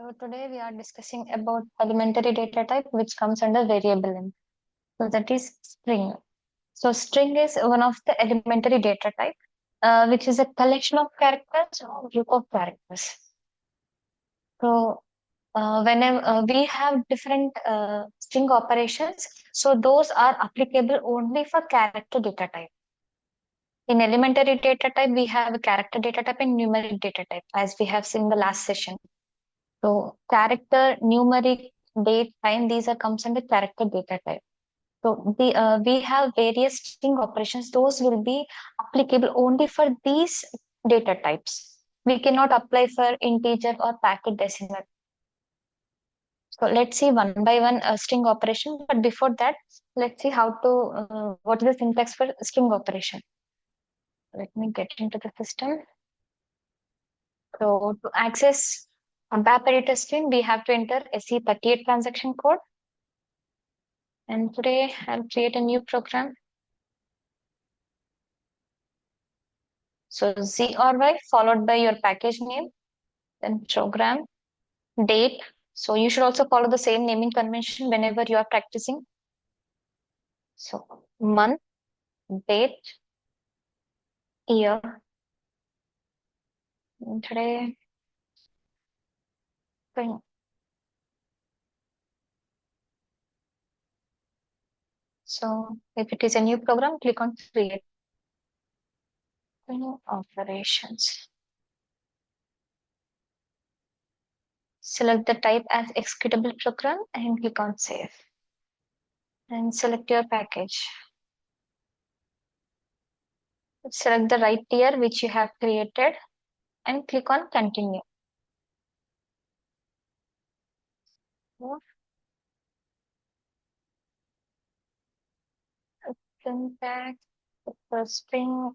So today we are discussing about elementary data type which comes under variable length. So that is string. So string is one of the elementary data type, which is a collection of characters or group of characters. So whenever we have different string operations, so those are applicable only for character data type. In elementary data type, we have a character data type and numeric data type, as we have seen in the last session. So character, numeric, date, time, these are comes under character data type. So we have various string operations. Those will be applicable only for these data types. We cannot apply for integer or packet decimal. So let's see one by one string operation. But before that, let's see how to what is the syntax for string operation. Let me get into the system. So to access ABAP editor string, we have to enter SE38 transaction code. And today I'll create a new program. So Z or Y followed by your package name, then program, date. So you should also follow the same naming convention whenever you are practicing. So month, date, year. And today, spring. So if it is a new program, click on create. New operations. Select the type as executable program and click on save. And select your package. Select the right tier which you have created and click on continue. Syntax, the string.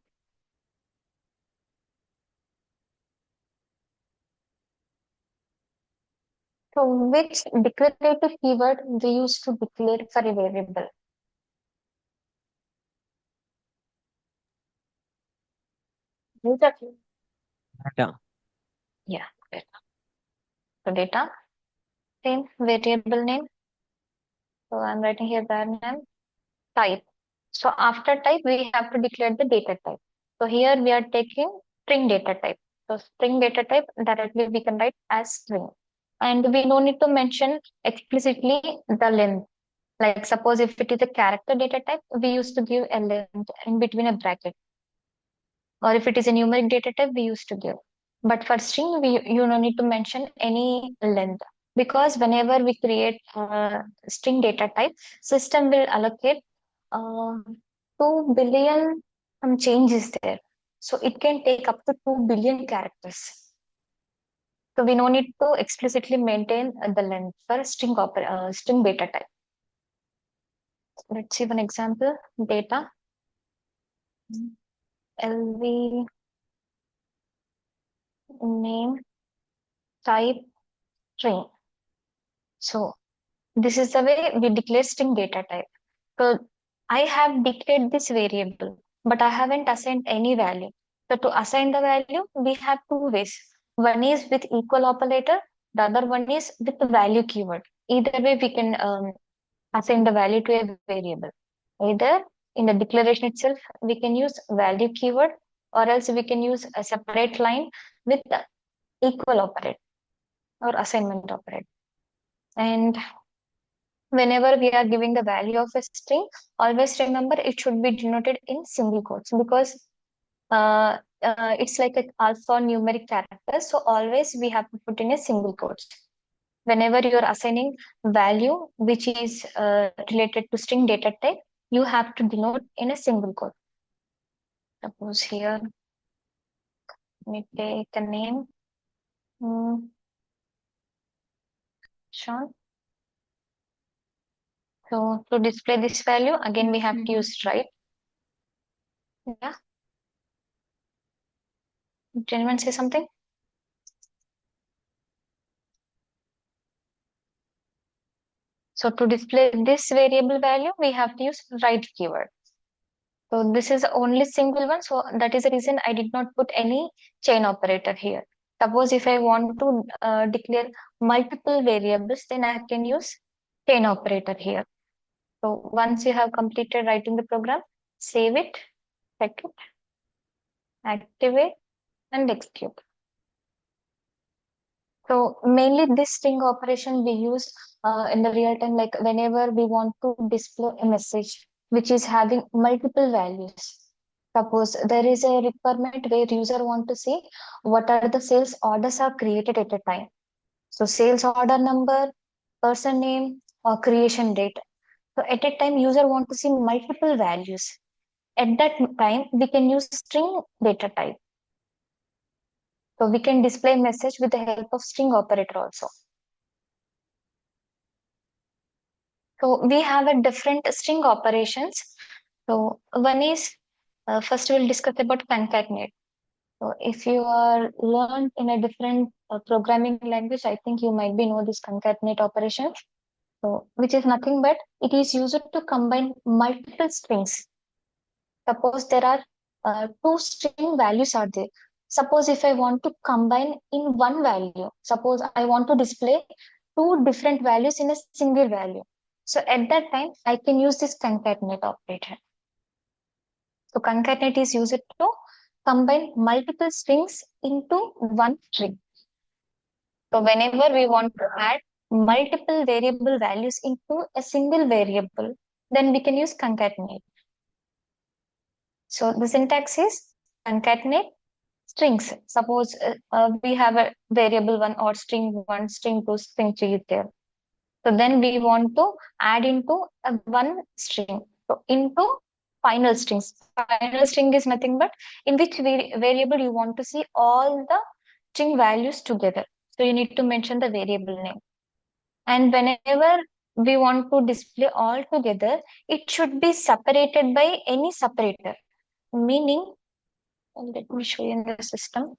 So which declarative keyword we use to declare for a variable? Data. Data. Yeah, data. So data, same variable name. So I'm writing here the name, type. So after type, we have to declare the data type. So here we are taking string data type. So string data type directly we can write as string. And we no need to mention explicitly the length. Like suppose if it is a character data type, we used to give a length in between a bracket. Or if it is a numeric data type, we used to give. But for string, you don't need to mention any length because whenever we create a string data type, system will allocate uh, 2 billion changes there. So it can take up to 2 billion characters. So we no need to explicitly maintain the length for string data type. Let's see one example. Data LV name type string. So this is the way we declare string data type. So I have declared this variable, but I haven't assigned any value. So to assign the value, we have two ways. One is with equal operator, the other one is with the value keyword. Either way, we can assign the value to a variable. Either in the declaration itself, we can use value keyword, or else we can use a separate line with the equal operator or assignment operator. And whenever we are giving the value of a string, always remember it should be denoted in single quotes because it's like an alphanumeric character. So always we have to put in a single quotes. Whenever you are assigning value which is related to string data type, you have to denote in a single quote. Suppose here, let me take a name. Sean. So to display this value, again we have to use right. Yeah. Did anyone say something? So to display this variable value, we have to use right keyword. So this is only single one. So that is the reason I did not put any chain operator here. Suppose if I want to declare multiple variables, then I can use chain operator here. So once you have completed writing the program, save it, check it, activate, and execute. So mainly this string operation we use in the real time, like whenever we want to display a message which is having multiple values. Suppose there is a requirement where user want to see what are the sales orders are created at a time. So sales order number, person name, or creation date. So at a time, user want to see multiple values. At that time, we can use string data type. So we can display message with the help of string operator also. So we have a different string operations. So one is, first we'll discuss about concatenate. So if you are learned in a different programming language, I think you might be know this concatenate operations. So which is nothing but it is used to combine multiple strings. Suppose there are two string values are there. Suppose if I want to combine in one value, suppose I want to display two different values in a single value. So at that time, I can use this concatenate operator. So concatenate is used to combine multiple strings into one string. So whenever we want to add multiple variable values into a single variable, then we can use concatenate. So the syntax is concatenate strings. Suppose we have a variable one or string one, string two, string three is there. So then we want to add into a one string. So into final strings. Final string is nothing but in which variable you want to see all the string values together. So you need to mention the variable name. And whenever we want to display all together, it should be separated by any separator. Meaning, let me show you in the system.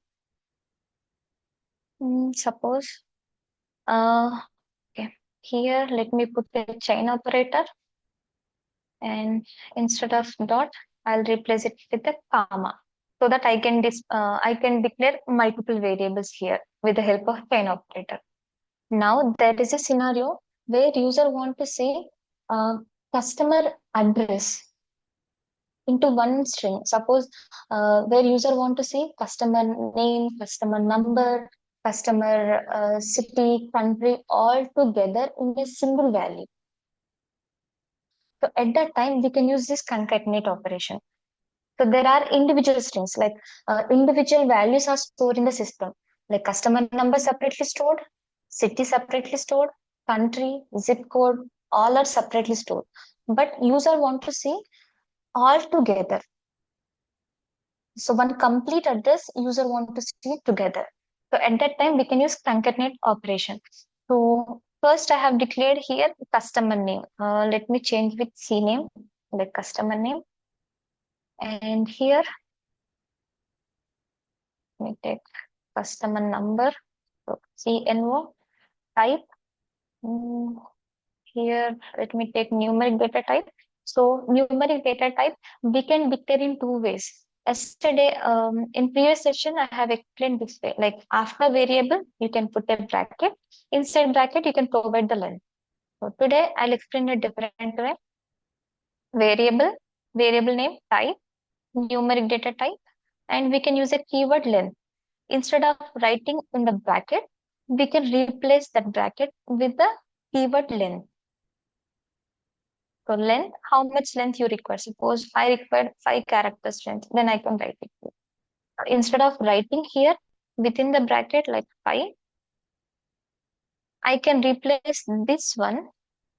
Suppose, okay, here let me put the chain operator, and instead of dot, I'll replace it with a comma so that I can declare multiple variables here with the help of chain operator. Now there is a scenario where user want to say uh, customer address into one string. Suppose where user want to see customer name, customer number, customer city, country all together in a single value. So at that time, we can use this concatenate operation. So there are individual strings, like individual values are stored in the system, like customer number separately stored, city separately stored, country, zip code, all are separately stored. But user want to see all together. So one complete address user want to see together. So at that time, we can use concatenate operation. So first I have declared here customer name. Let me change with CNAME, like customer name. And here, let me take customer number. So CNO type. Mm, Here, let me take numeric data type. So numeric data type, we can declare in two ways. Yesterday, in previous session, I have explained this way, like after variable, you can put a bracket. Inside bracket, you can provide the length. So today, I'll explain a different way. Variable, variable name, type, numeric data type, and we can use a keyword length. Instead of writing in the bracket, we can replace that bracket with the keyword length. So length, how much length you require? Suppose I require 5 characters length, then I can write it. Instead of writing here within the bracket like 5, I can replace this one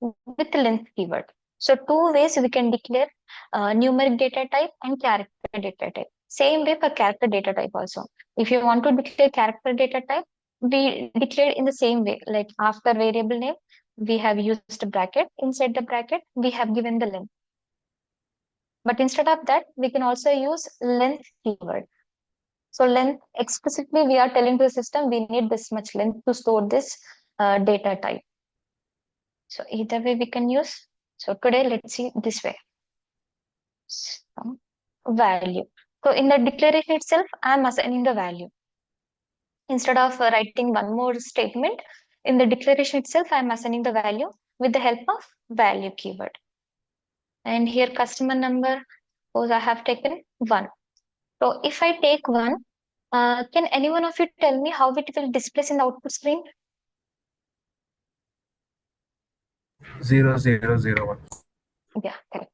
with the length keyword. So two ways we can declare numeric data type and character data type. Same way for character data type also. If you want to declare character data type, we declare in the same way, like after variable name, we have used a bracket. Inside the bracket, we have given the length. But instead of that, we can also use length keyword. So length, explicitly, we are telling to the system, we need this much length to store this data type. So either way we can use. So today, let's see this way. Value. So in the declaration itself, I am assigning the value. Instead of writing one more statement, in the declaration itself, I'm assigning the value with the help of value keyword. And here customer number, suppose I have taken 1. So if I take 1, can any one of you tell me how it will display in the output screen? 0001. Yeah, correct.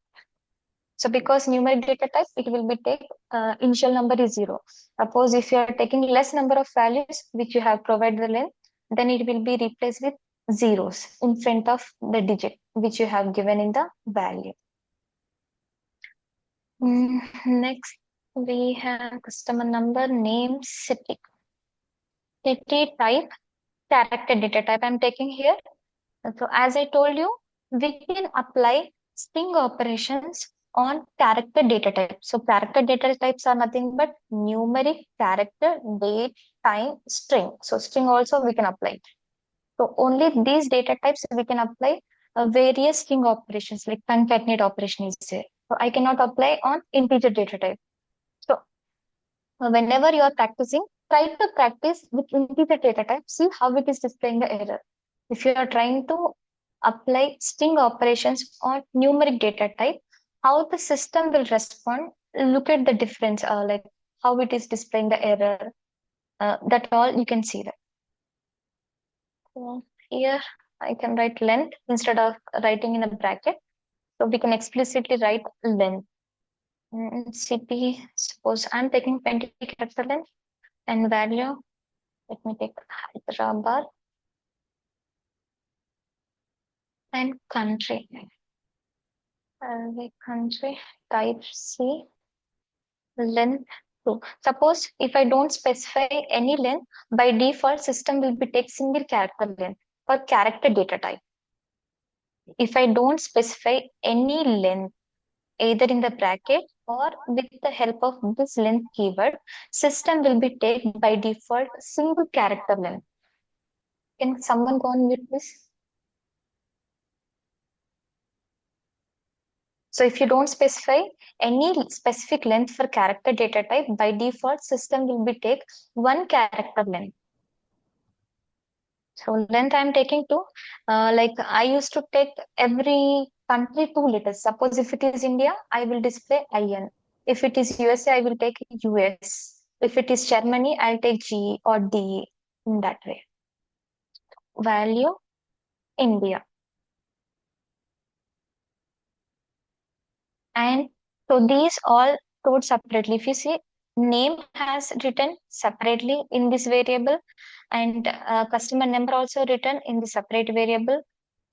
So because numeric data type, it will be take initial number is 0. Suppose if you are taking less number of values which you have provided the length, then it will be replaced with zeros in front of the digit which you have given in the value. Next, we have customer number, name, city. City type, character data type I'm taking here. So as I told you, we can apply string operations on character data type. So character data types are nothing but numeric, character, date, time, string. So string also we can apply. So only these data types we can apply various string operations like concatenate operation is there. So I cannot apply on integer data type. So whenever you are practicing, try to practice with integer data type. See how it is displaying the error. If you are trying to apply string operations on numeric data type, how the system will respond, look at the difference, like how it is displaying the error. That all you can see that. So here I can write length instead of writing in a bracket. So we can explicitly write length. City, suppose I'm taking 20 character length and value. Let me take Hyderabad and country. The country type C, length 2. Suppose if I don't specify any length, by default system will be take single character length for character data type. If I don't specify any length, either in the bracket or with the help of this length keyword, system will be take by default single character length. Can someone go on mute, please? So if you don't specify any specific length for character data type, by default system will be take one character length. So length I'm taking two. Like I used to take every country 2 letters. Suppose if it is India, I will display IN. If it is USA, I will take US. If it is Germany, I'll take G or D in that way. Value India. And so these all stored separately. If you see, name has written separately in this variable, and customer number also written in the separate variable,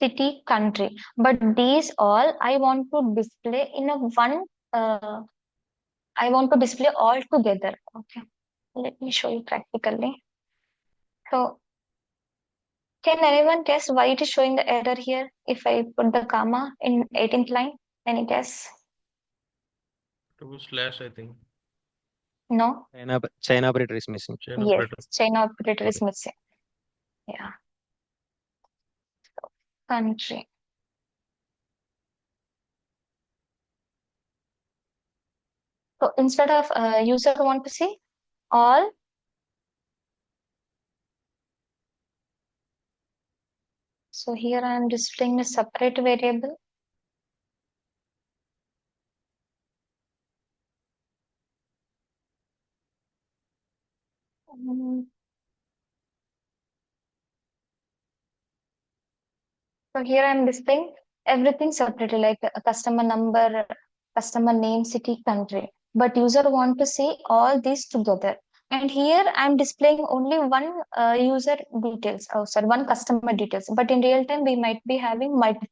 city, country. But these all I want to display in a one. I want to display all together. Okay, let me show you practically. So, can anyone guess why it is showing the error here? If I put the comma in 18th line, any guess? Two slash, I think. No. Chain operator is missing. Chain Yes, operator. chain operator is Okay. missing. Yeah. Country. So instead of user want to see all, so here I am displaying a separate variable. Mm, So here I am displaying everything separately, like a customer number, customer name, city, country. But user want to see all these together. And here I'm displaying only one user details. Oh, sorry, one customer details. But in real time, we might be having multiple.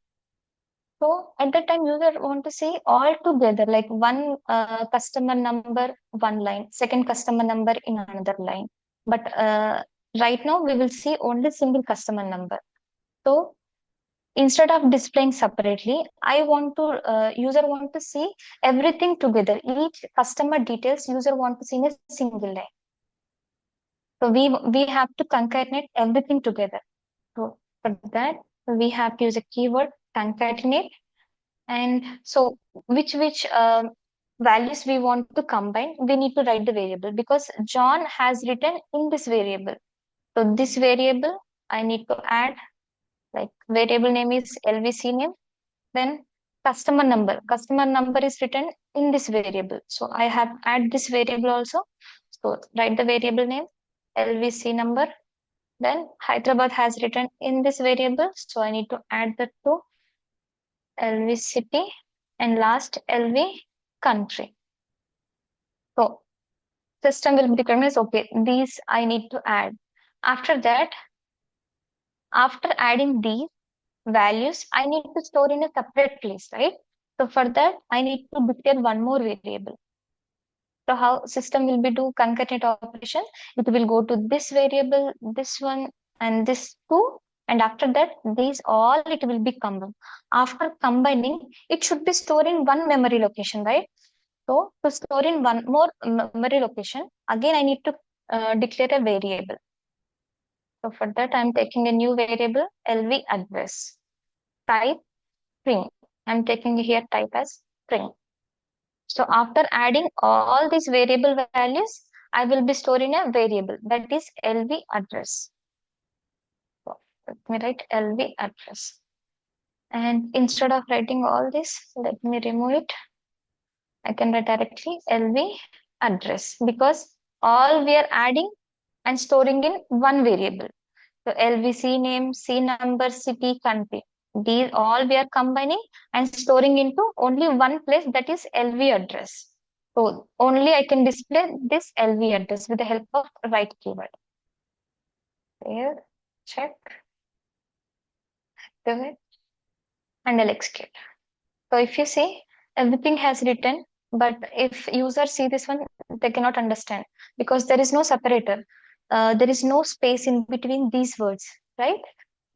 So at that time, user want to see all together, like one customer number, one line, second customer number in another line. But right now, we will see only single customer number. So instead of displaying separately, I want to user want to see everything together. Each customer details user want to see in a single line. So we have to concatenate everything together. So for that, we have to use a keyword concatenate. And so which values we want to combine, we need to write the variable because John has written in this variable. So this variable I need to add, like variable name is LVC name, then customer number. Customer number is written in this variable. So I have add this variable also. So write the variable name, LVC number. Then Hyderabad has written in this variable. So I need to add the two, LV city, and last LV country. So system will recognize, okay, these I need to add. After that, after adding these values, I need to store in a separate place, right? So for that, I need to declare one more variable. So how system will be do concatenate operation? It will go to this variable, this one, and this two, and after that, these all it will be combined. After combining, it should be stored in one memory location, right? So to store in one more memory location, again I need to declare a variable. So for that, I'm taking a new variable, LV address. Type string. I'm taking here type as string. So after adding all these variable values, I will be storing a variable that is LV address. So let me write LV address. And instead of writing all this, let me remove it. I can write directly LV address because all we are adding and storing in one variable. So LVC name, C number, city, country. These all we are combining and storing into only one place, that is LV address. So only I can display this LV address with the help of write keyword. There, check, activate, and I'll execute. So if you see, everything has written, but if users see this one, they cannot understand because there is no separator. There is no space in between these words, right?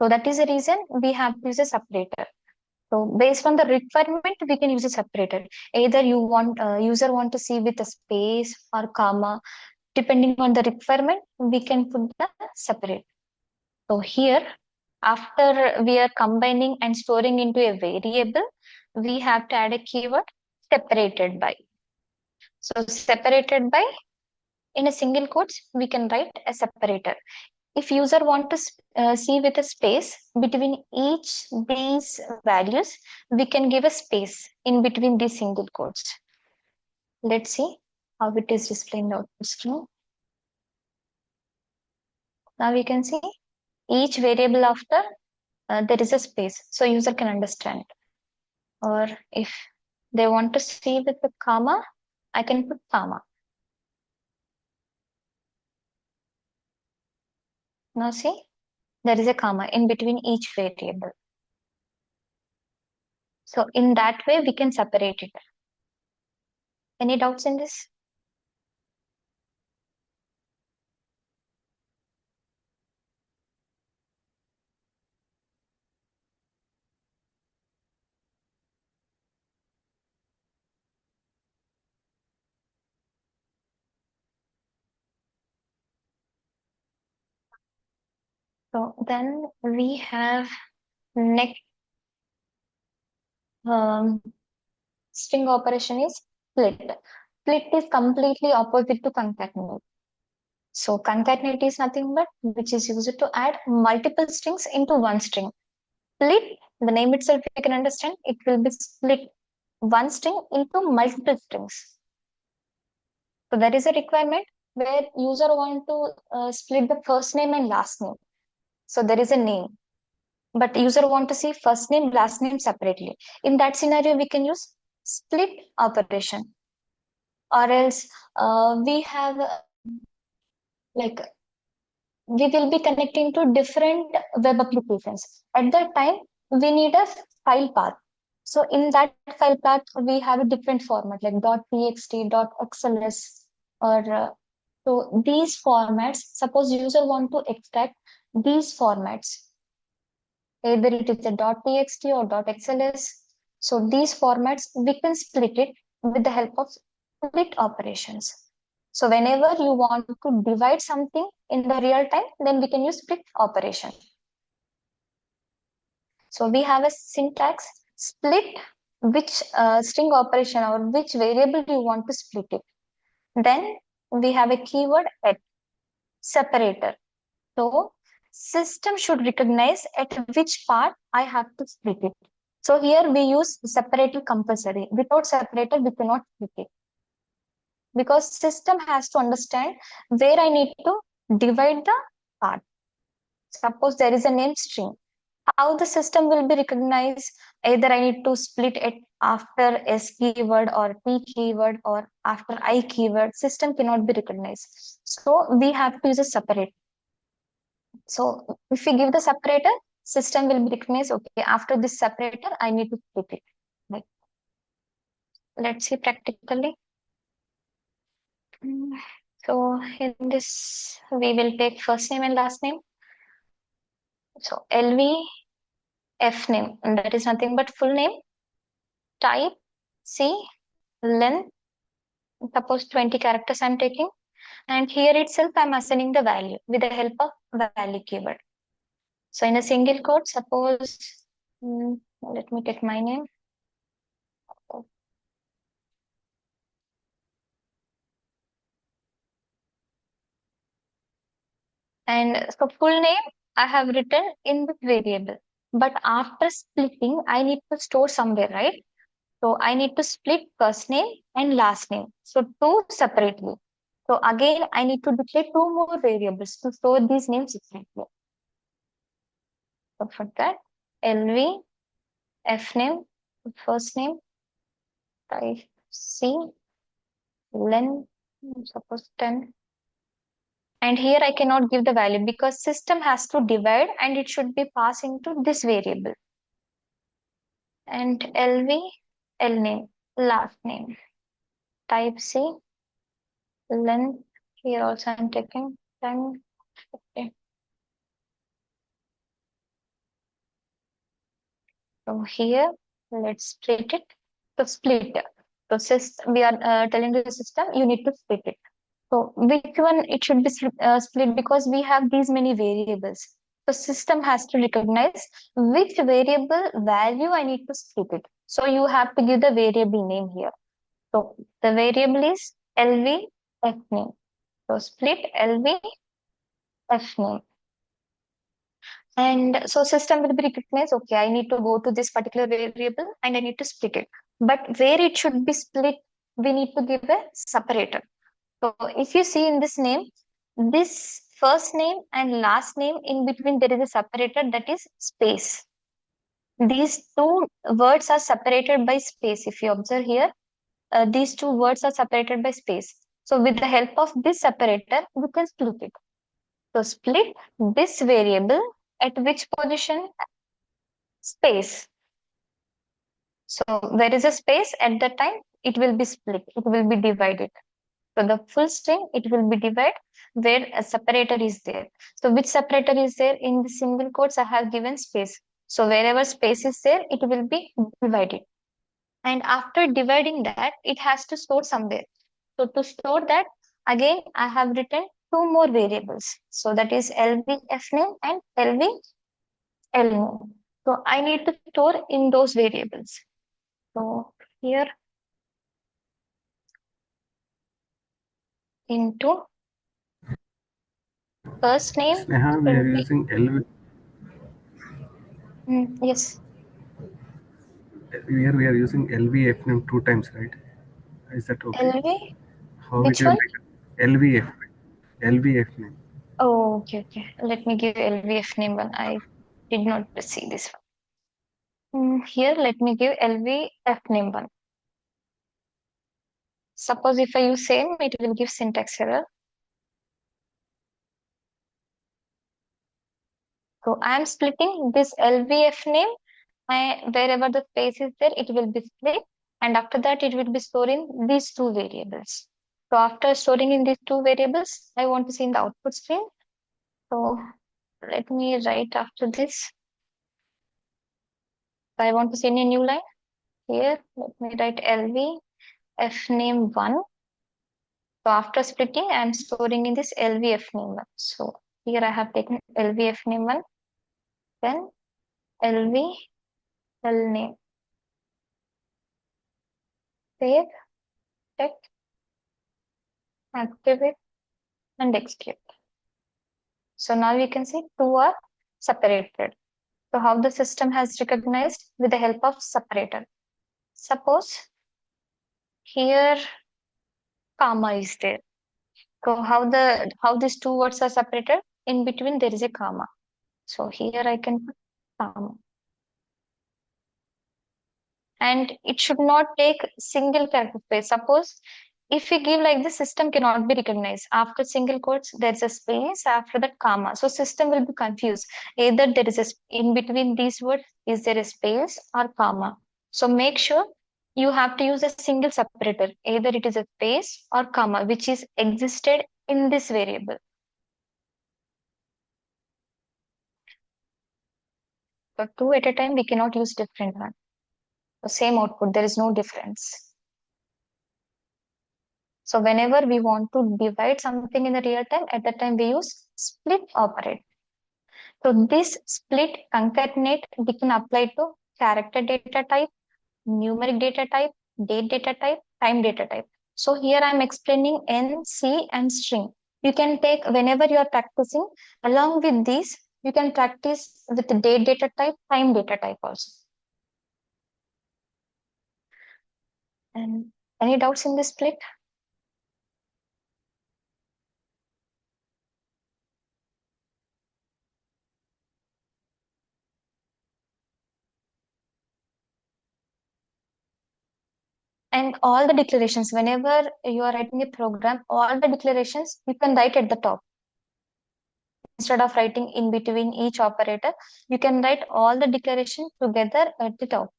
So that is the reason we have to use a separator. So based on the requirement, we can use a separator. Either you want user want to see with a space or comma, depending on the requirement, we can put the separate. So here, after we are combining and storing into a variable, we have to add a keyword separated by. So separated by, in a single quotes, we can write a separator. If user want to see with a space between each these values, we can give a space in between these single quotes. Let's see how it is displaying the output screen. Now we can see each variable after there is a space, so user can understand. Or if they want to see with the comma, I can put comma. Now see, there is a comma in between each variable. So in that way, we can separate it. Any doubts in this? So then we have next um, string operation is split. Split is completely opposite to concatenate. So concatenate is nothing but which is used to add multiple strings into one string. Split, the name itself you can understand, it will be split one string into multiple strings. So there is a requirement where user want to split the first name and last name. So there is a name, but user want to see first name, last name separately. In that scenario, we can use split operation, or else we have like we will be connecting to different web applications. At that time, we need a file path. So in that file path, we have a different format like .txt, .xls, or so these formats. Suppose user want to extract these formats, either it is a .txt or .xls. So these formats, we can split it with the help of split operations. So whenever you want to divide something in the real time, then we can use split operation. So we have a syntax split which string operation or which variable you want to split it. Then we have a keyword at separator. So system should recognize at which part I have to split it. So here we use separator compulsory. Without separator, we cannot split it because system has to understand where I need to divide the part. Suppose there is a name string. How the system will be recognized? Either I need to split it after S keyword or T keyword or after I keyword. System cannot be recognized. So we have to use a separator. So if we give the separator, system will be recognized. Okay, after this separator, I need to split it. Like, let's see practically. Mm, So in this, we will take first name and last name. So LV F name, and that is nothing but full name, type, C, length, suppose 20 characters I'm taking. And here itself, I'm assigning the value with the help of value keyword. So in a single quote, suppose, let me take my name. And so full name, I have written in this variable. But after splitting, I need to store somewhere, right? So I need to split first name and last name. So two separately. So again, I need to declare two more variables to store these names separately. So for that, LV, F name, first name, type C, length, suppose 10. And here I cannot give the value because system has to divide and it should be passed into this variable. And LV, L name, last name, type C, length, here also I'm taking 10. Okay. So here, let's split it. So split. So we are telling the system, you need to split it. So which one it should be split because we have these many variables. So system has to recognize which variable value I need to split it. So you have to give the variable name here. So the variable is LV F name. So split LV F name. And so system will be recognized, okay, I need to go to this particular variable and I need to split it. But where it should be split, we need to give a separator. So if you see in this name, this first name and last name in between there is a separator that is space. These two words are separated by space. If you observe here, these two words are separated by space. So with the help of this separator, we can split it. So split this variable at which position? Space. So there is a space at that time, it will be split, it will be divided. So the full string, it will be divided where a separator is there. So which separator is there? In the single quotes, I have given space. So wherever space is there, it will be divided. And after dividing that, it has to store somewhere. So to store that, again, I have written two more variables. So that is LVF name and LVL name. So I need to store in those variables. So here into first name Sneha, we are will be, using LV. yes, We are using LVF name two times, right? Is that okay? LV. How it Which will one? be LVF LVF name. Oh, okay, okay. Let me give LVF name one. I did not see this one. Here, let me give LVF name one. Suppose if I use same, it will give syntax error. So I am splitting this LVF name. Wherever the space is there, it will be split. And after that, it will be storing these two variables. So after storing in these two variables, I want to see in the output stream. So let me write after this. So I want to see in a new line. Here, let me write LV F name 1. So after splitting, I'm storing in this LVF name 1. So here I have taken LVF name 1, then LV L name. save, check, activate, and execute. So now you can see two are separated. So how the system has recognized with the help of separator. Suppose here comma is there. So how these two words are separated? In between there is a comma. So here I can put comma. And it should not take single character space. Suppose if we give like this, system cannot be recognized. After single quotes, there's a space, after that comma. So system will be confused. Either there is a in between these words, is there a space or comma? So make sure you have to use a single separator. Either it is a space or comma, which is existed in this variable. So two at a time, we cannot use different one. The same output, there is no difference. So whenever we want to divide something in the real time, at that time we use split operator. So this split concatenate we can apply to character data type, numeric data type, date data type, time data type. So here I'm explaining N, C, and string. You can take whenever you are practicing. Along with these, you can practice with the date data type, time data type also. And any doubts in this split? And all the declarations, whenever you are writing a program, all the declarations you can write at the top. Instead of writing in between each operator, you can write all the declaration together at the top.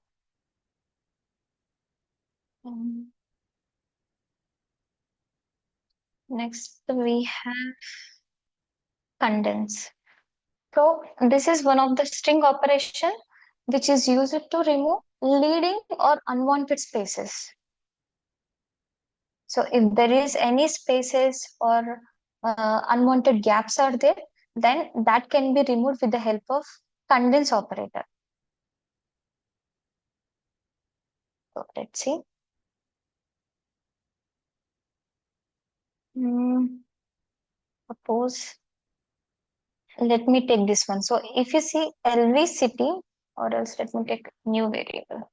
Next, we have condense. So this is one of the string operation which is used to remove leading or unwanted spaces. So if there is any spaces or unwanted gaps are there, then that can be removed with the help of condense operator. So let's see. Suppose, let me take this one. So if you see LV city, or else let me take new variable.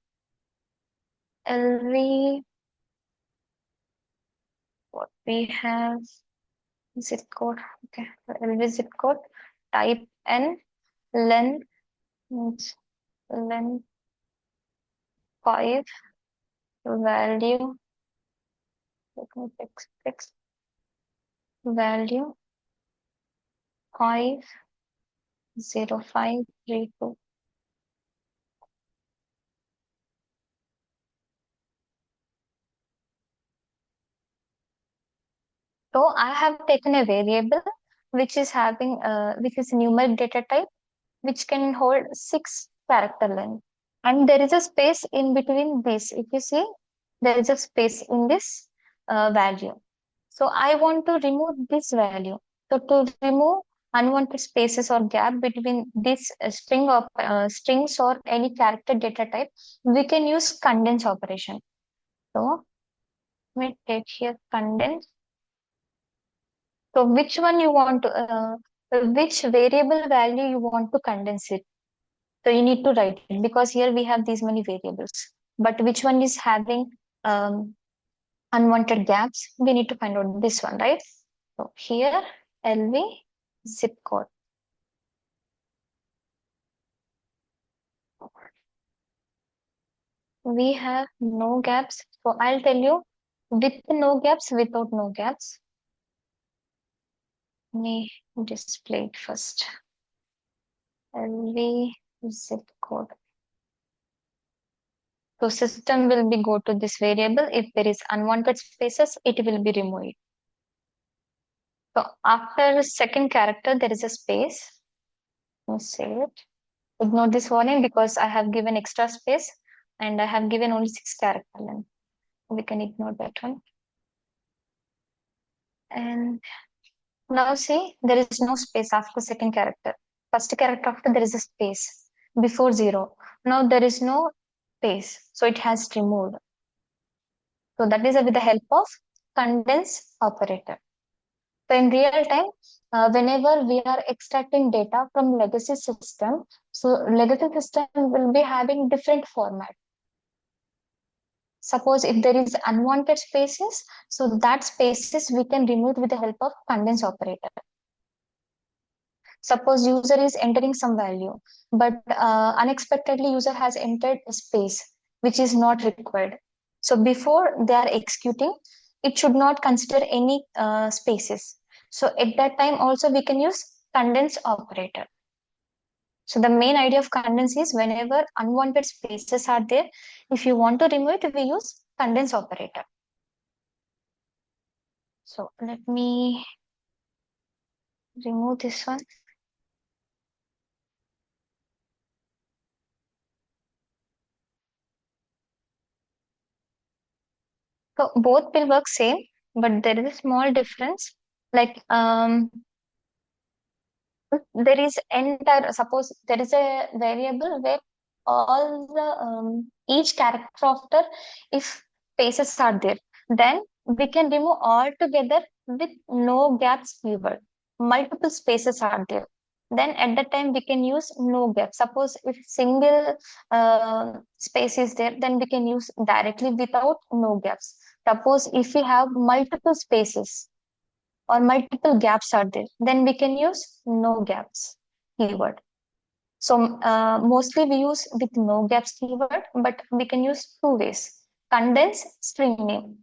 LV, what we have, zip code. Okay, so LV zip code, type N, length, length 5, value, let me fix value 50532. So I have taken a variable which is having which is numeric data type which can hold 6 character length, and there is a space in between this. If you see, there is a space in this value. So I want to remove this value. So to remove unwanted spaces or gap between this strings or any character data type, we can use condense operation. So let me take here condense. So which one you want to, which variable value you want to condense it? So you need to write it because here we have these many variables. But which one is having unwanted gaps? We need to find out this one, right? So here LV zip code. We have no gaps. So I'll tell you with no gaps, without no gaps. Let me display it first. LV zip code. So system will be go to this variable. If there is unwanted spaces, it will be removed. So after second character, there is a space. Let me save it. Ignore this warning because I have given extra space and I have given only 6 character length. We can ignore that one. And now see, there is no space after second character. First character after there is a space before 0. Now there is no space, so it has removed. So that is with the help of condense operator. So in real time, whenever we are extracting data from legacy system, so legacy system will be having different format. Suppose if there is unwanted spaces, so that spaces we can remove with the help of condense operator. Suppose user is entering some value, but unexpectedly user has entered a space which is not required. So before they are executing, it should not consider any spaces. So at that time also we can use condense operator. So the main idea of condense is whenever unwanted spaces are there, if you want to remove it, we use condense operator. So let me remove this one. So both will work same, but there is a small difference. Like there is entire, suppose there is a variable where all the each character after if spaces are there, then we can remove all together with no gaps keyword. Multiple spaces are there, then at that time we can use no gap. Suppose if single space is there, then we can use directly without no gaps. Suppose if we have multiple spaces or multiple gaps are there, then we can use no gaps keyword. So mostly we use with no gaps keyword, but we can use two ways. Condense string name.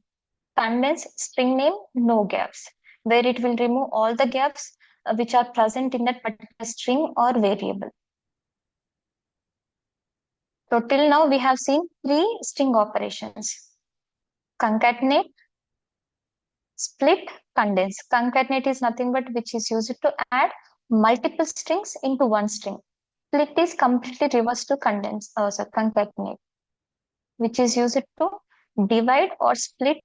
Condense string name, no gaps, where it will remove all the gaps which are present in that particular string or variable. So till now we have seen three string operations. Concatenate, split, condense. Concatenate is nothing but which is used to add multiple strings into one string. Split is completely reverse to condense, concatenate, which is used to divide or split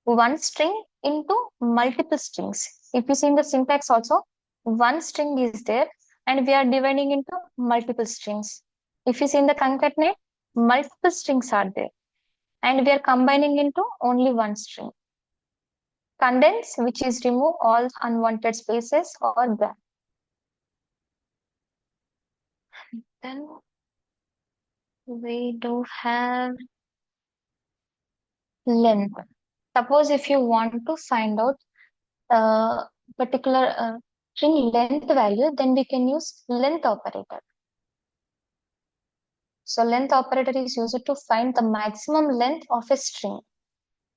one string into multiple strings. If you see in the syntax also, one string is there and we are dividing into multiple strings. If you see in the concatenate, multiple strings are there and we are combining into only one string. Condense, which is remove all unwanted spaces or gap. Then we do have length. Suppose if you want to find out particular string length value, then we can use length operator. So length operator is used to find the maximum length of a string.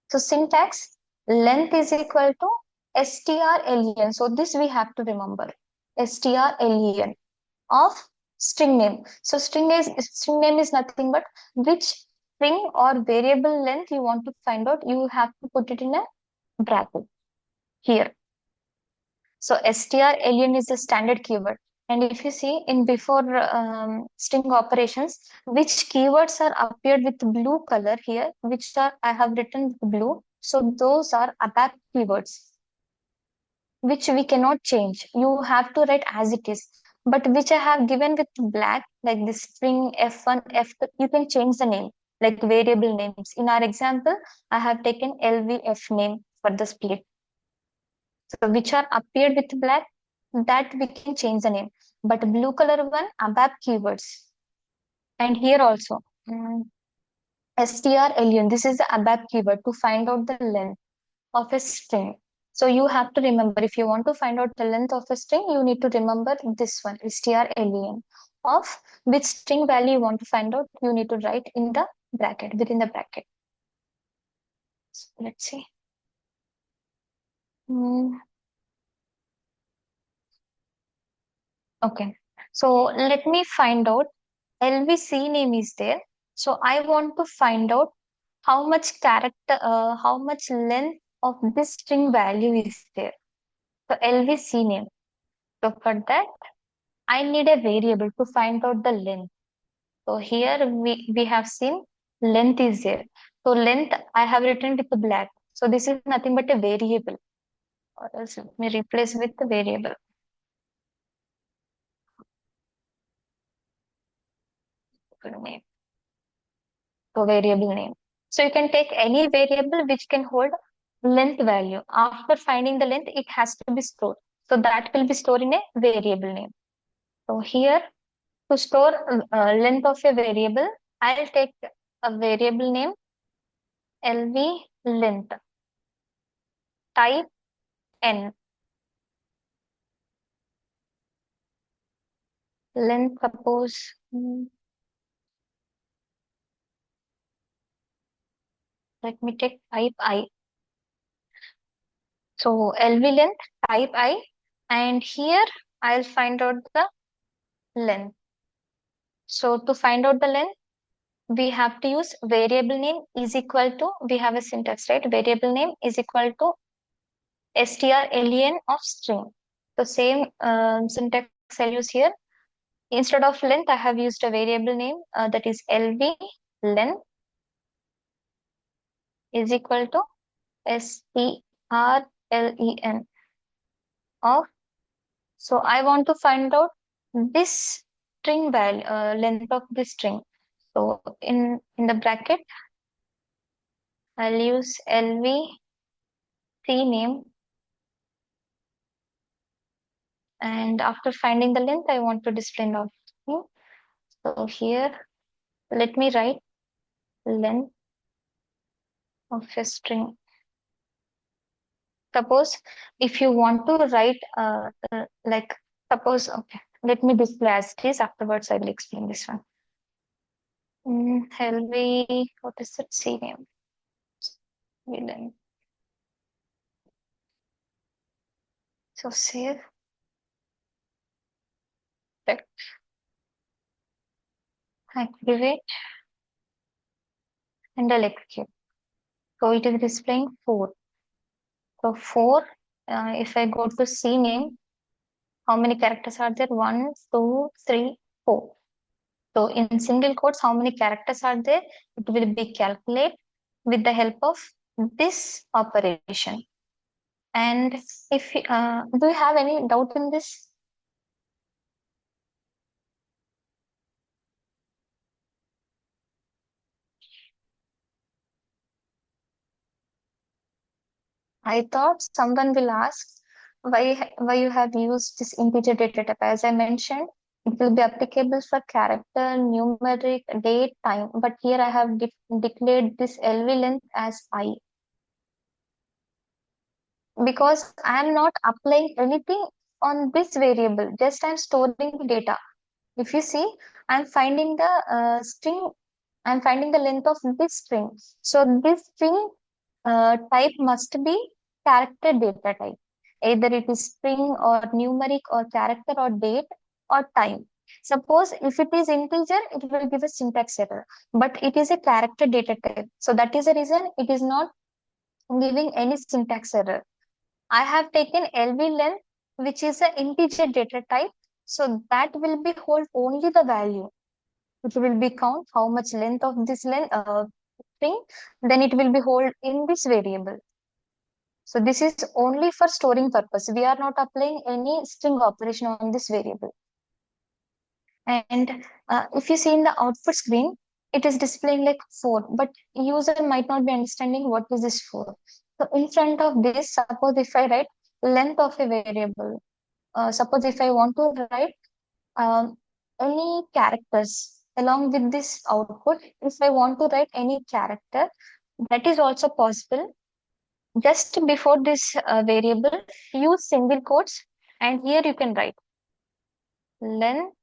So syntax, length is equal to strlen. So this we have to remember. Strlen of string name. So string name is nothing but which string or variable length you want to find out. You have to put it in a bracket here. So strlen is the standard keyword. And if you see in before string operations, which keywords are appeared with blue color here, which are I have written with blue. So those are ABAP keywords, which we cannot change. You have to write as it is. But which I have given with black, like the string F1, F2, you can change the name, like variable names. In our example, I have taken LVF name for the split. So which are appeared with black, that we can change the name. But blue color one, ABAP keywords. And here also, strlen, this is the ABAP keyword to find out the length of a string. So you have to remember, if you want to find out the length of a string, you need to remember this one, strlen. Of which string value you want to find out, you need to write in the bracket, within the bracket. So let's see. Okay, so let me find out LVC name is there. So I want to find out how much character, how much length of this string value is there. So LVC name. So for that, I need a variable to find out the length. So here we have seen length is there. So length I have written with the black. So this is nothing but a variable. Or else let me replace with the variable. Name. So variable name. So you can take any variable which can hold length value. After finding the length, it has to be stored. So that will be stored in a variable name. So here to store length of a variable, I'll take a variable name lv length, type n, length suppose let me take type I. So lv length, type I, and here I'll find out the length. So to find out the length, we have to use variable name is equal to, we have a syntax, right? Variable name is equal to strlen of string. So same syntax I'll use here. Instead of length, I have used a variable name that is lv length is equal to strlen of. So I want to find out this string value, length of this string. So in the bracket, I'll use lv cname, and after finding the length, I want to display the string. So here, let me write length of a string. Suppose if you want to write like suppose, okay, let me display as this. Afterwards, I will explain this one. LV, what is it? CName. Length. So save, check, activate, and I'll execute. So it is displaying 4. So 4, if I go to CName, how many characters are there? 1, 2, 3, 4. So in single quotes, how many characters are there? It will be calculated with the help of this operation. And if do you have any doubt in this? I thought someone will ask why you have used this integer data type. As I mentioned, it will be applicable for character, numeric, date, time. But here I have declared this LV length as I, because I am not applying anything on this variable. Just I'm storing the data. If you see, I'm finding the string. I'm finding the length of this string. So this string type must be character data type. Either it is string or numeric or character or date or time. Suppose if it is integer, it will give a syntax error, but it is a character data type. So that is the reason it is not giving any syntax error. I have taken LV length, which is an integer data type. So that will be hold only the value. It will be count how much length of this length string, then it will be hold in this variable. So this is only for storing purpose. We are not applying any string operation on this variable. And if you see in the output screen, it is displaying like 4, but user might not be understanding what is this 4. So in front of this, suppose if I write length of a variable, suppose if I want to write any characters along with this output, if I want to write any character, that is also possible. Just before this variable, use single quotes, and here you can write length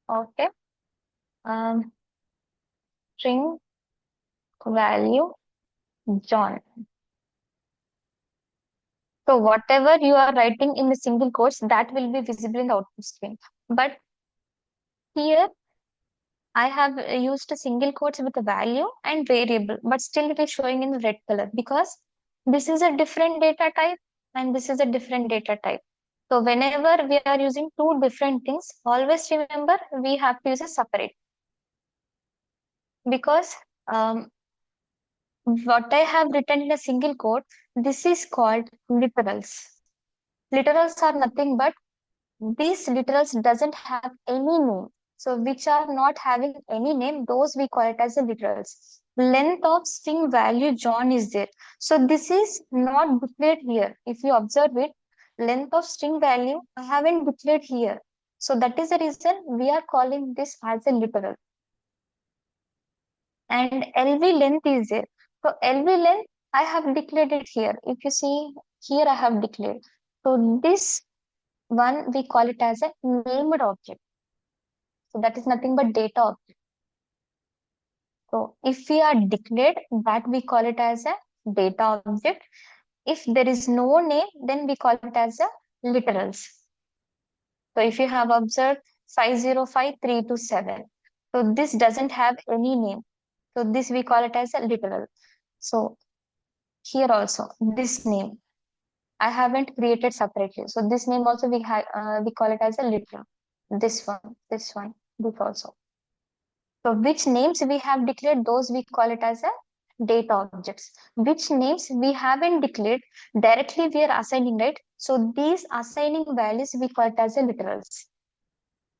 of a string value John. So whatever you are writing in the single quotes, that will be visible in the output screen. But here I have used a single quotes with a value and variable, but still it is showing in red color because this is a different data type and this is a different data type. So whenever we are using two different things, always remember we have to use a separate, because what I have written in a single quote, this is called literals. Literals are nothing but these literals doesn't have any name. So which are not having any name, those we call it as the literals. length of string value John is there. So this is not declared here. If you observe it, length of string value I haven't declared here. So that is the reason we are calling this as a literal. And LV length is there. So LV length I have declared it here. If you see here I have declared. So this one we call it as a named object. So that is nothing but data object. So if we are declared, that we call it as a data object. If there is no name, then we call it as a literals. So if you have observed 505,327, so this doesn't have any name. So this we call it as a literal. So here also this name I haven't created separately. So this name also we call it as a literal. This one, this also. So which names we have declared, those we call it as a data objects. Which names we haven't declared, directly we are assigning, right? So these assigning values we call it as a literals.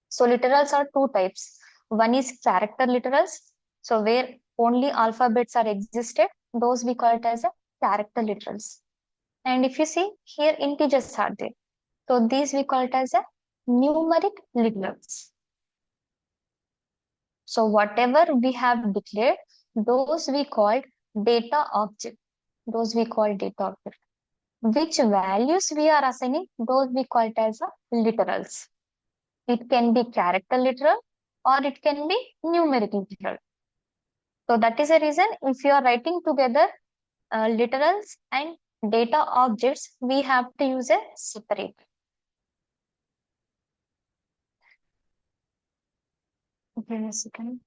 So literals are two types. One is character literals. So where only alphabets are existed, those we call it as a character literals. And if you see here, integers are there. So these we call it as a numeric literals. So whatever we have declared, those we called data object. Those we call data object. Which values we are assigning, those we call it as a literals. It can be character literal or it can be numeric literal. So that is the reason if you are writing together literals and data objects, we have to use a separate. Okay, a second.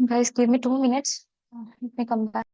Guys, give me 2 minutes. Let me come back.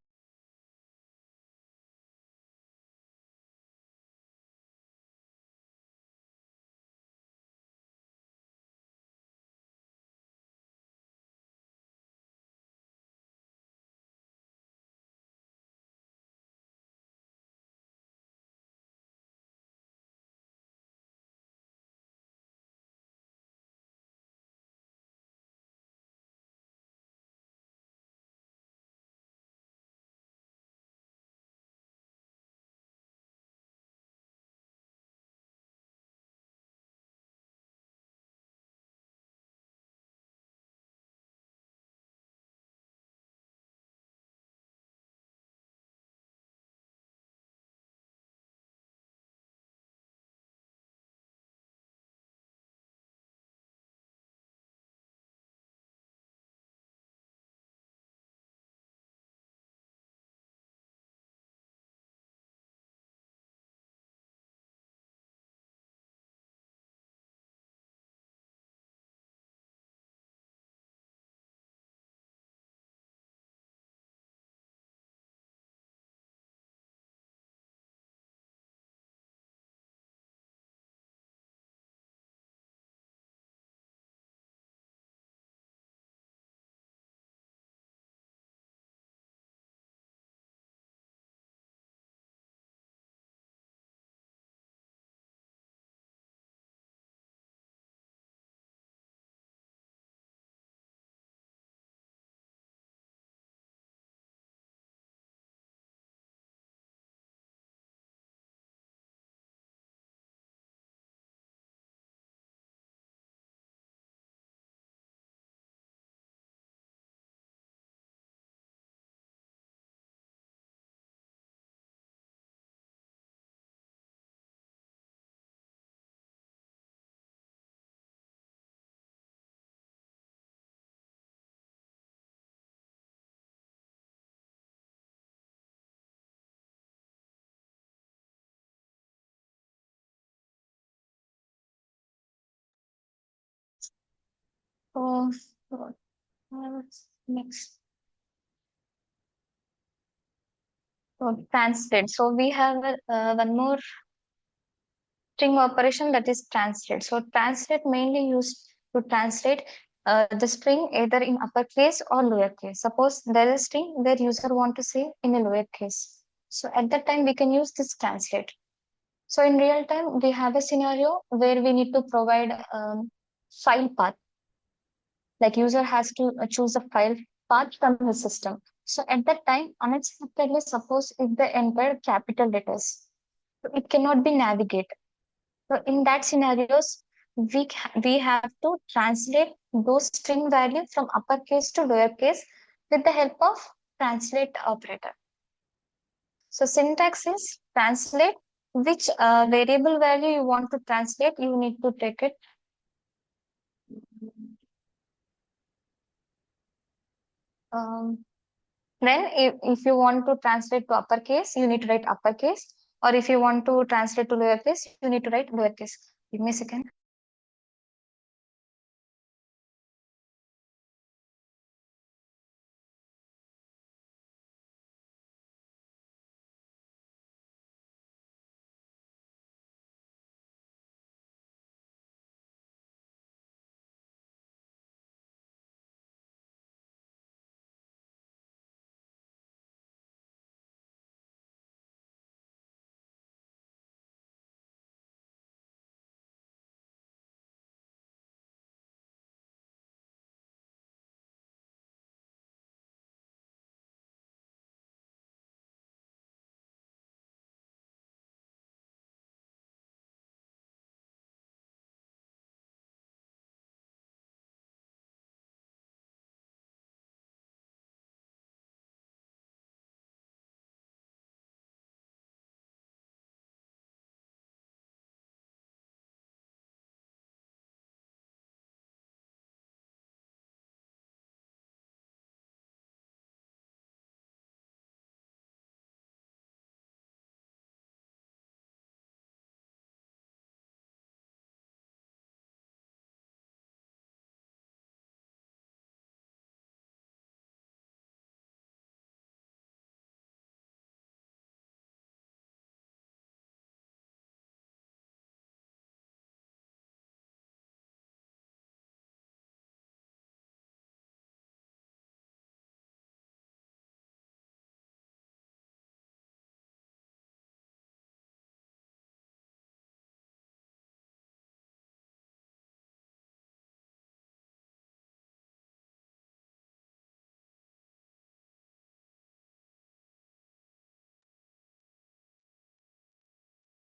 So, next. So, translate. So we have one more string operation, that is translate. So translate mainly used to translate the string either in uppercase or lowercase. Suppose there is a string where user want to say in a lowercase. So at that time we can use this translate. So in real time we have a scenario where we need to provide file path. Like user has to choose a file path from his system. So at that time, unexpectedly, suppose if they entered capital letters, so it cannot be navigated. So in that scenarios, we have to translate those string value from uppercase to lowercase with the help of translate operator. So syntax is translate, which variable value you want to translate, you need to take it. Um, then if you want to translate to uppercase, you need to write uppercase. Or if you want to translate to lowercase, you need to write lowercase. Give me a second.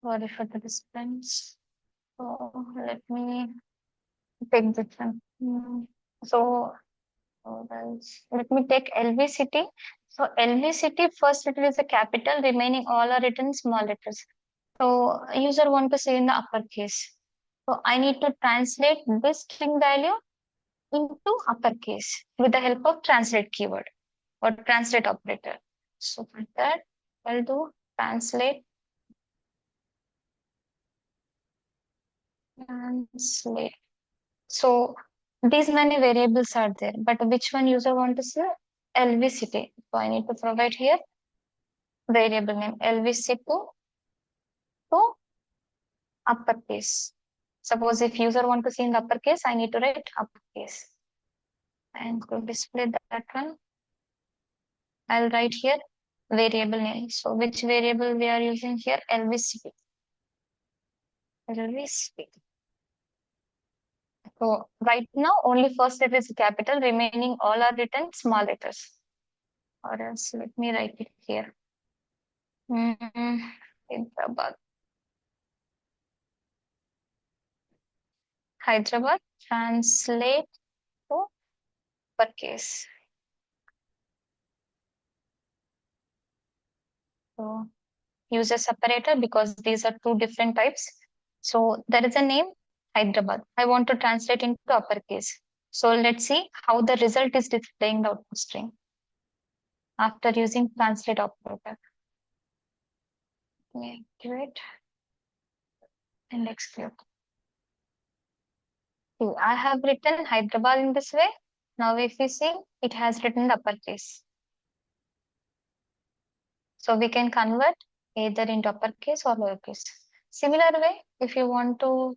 Sorry for the distance. So let me take this one. So let me take LV city. So LV city, first letter is a capital, remaining all are written small letters. So user want to say in the uppercase. So I need to translate this string value into uppercase with the help of translate keyword or translate operator. So for that, I'll do translate, translate. So these many variables are there, but which one user want to say? LVCT. So I need to provide here variable name LVCT to uppercase. Suppose if user want to see in the uppercase, I need to write uppercase. And to display that one, I'll write here variable name. So which variable we are using here? LVCT. LVCT. So right now only first letter is capital, remaining all are written small letters. Or else let me write it here. Hyderabad. Hyderabad. Translate to uppercase. So use a separator because these are two different types. So there is a name Hyderabad. I want to translate into uppercase. So let's see how the result is displaying the output string after using translate operator. Let me activate and execute. See, I have written Hyderabad in this way. Now, if we see, it has written the uppercase. So we can convert either into uppercase or lowercase. Similar way, if you want to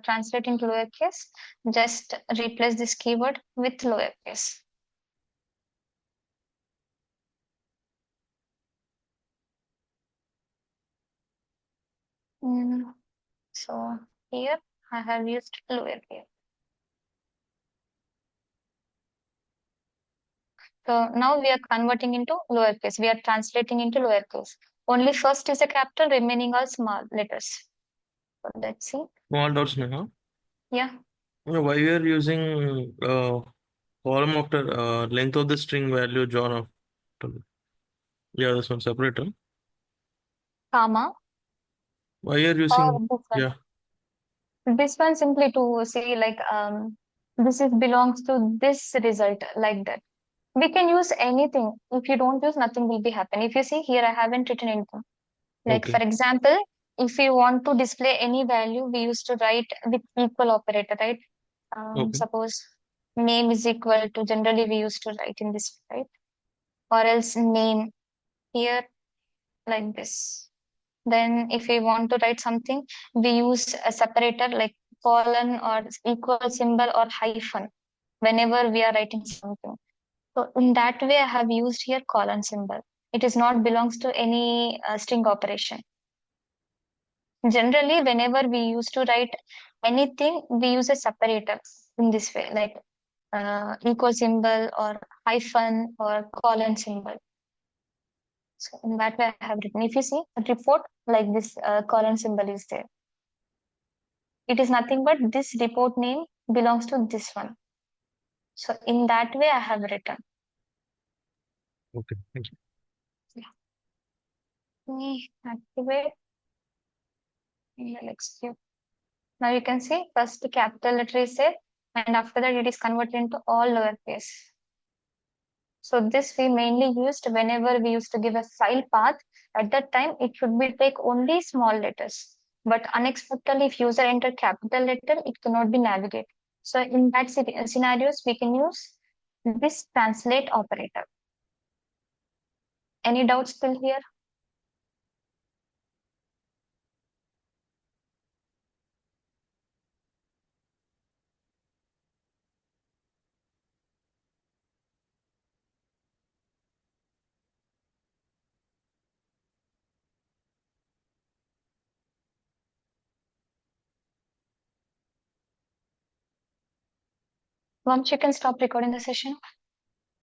translate into lowercase, just replace this keyword with lowercase. So here I have used lowercase. So now we are converting into lowercase. We are translating into lowercase. Only first is a capital, remaining are small letters. So let's see. Small dots, Neha. Yeah. Why we are using column after length of the string value John after? Yeah, this one separator. Comma Why are you or using? this one. Yeah. This one simply to say like this is belongs to this result like that. We can use anything. If you don't use, nothing will be happen. If you see here, I haven't written anything. Like for Okay. example, if you want to display any value, we used to write with equal operator, right? Okay. Suppose name is equal to, generally we used to write in this, right? Or else name here like this. Then if we want to write something, we use a separator like colon or equal symbol or hyphen whenever we are writing something. So in that way, I have used here colon symbol. It is not belongs to any string operation. Generally, whenever we used to write anything, we use a separator in this way, like equal symbol or hyphen or colon symbol. So in that way, I have written. If you see a report like this, colon symbol is there. It is nothing but this report name belongs to this one. So in that way, I have written. Okay. Thank you. Yeah. Let me activate. Execute. Now you can see first the capital letter is there, and after that it is converted into all lowercase. So this we mainly used whenever we used to give a file path. At that time, it should be take only small letters. But unexpectedly, if user enter capital letter, it cannot be navigated. So in that scenarios, we can use this translate operator. Any doubts still here? Once you can stop recording the session.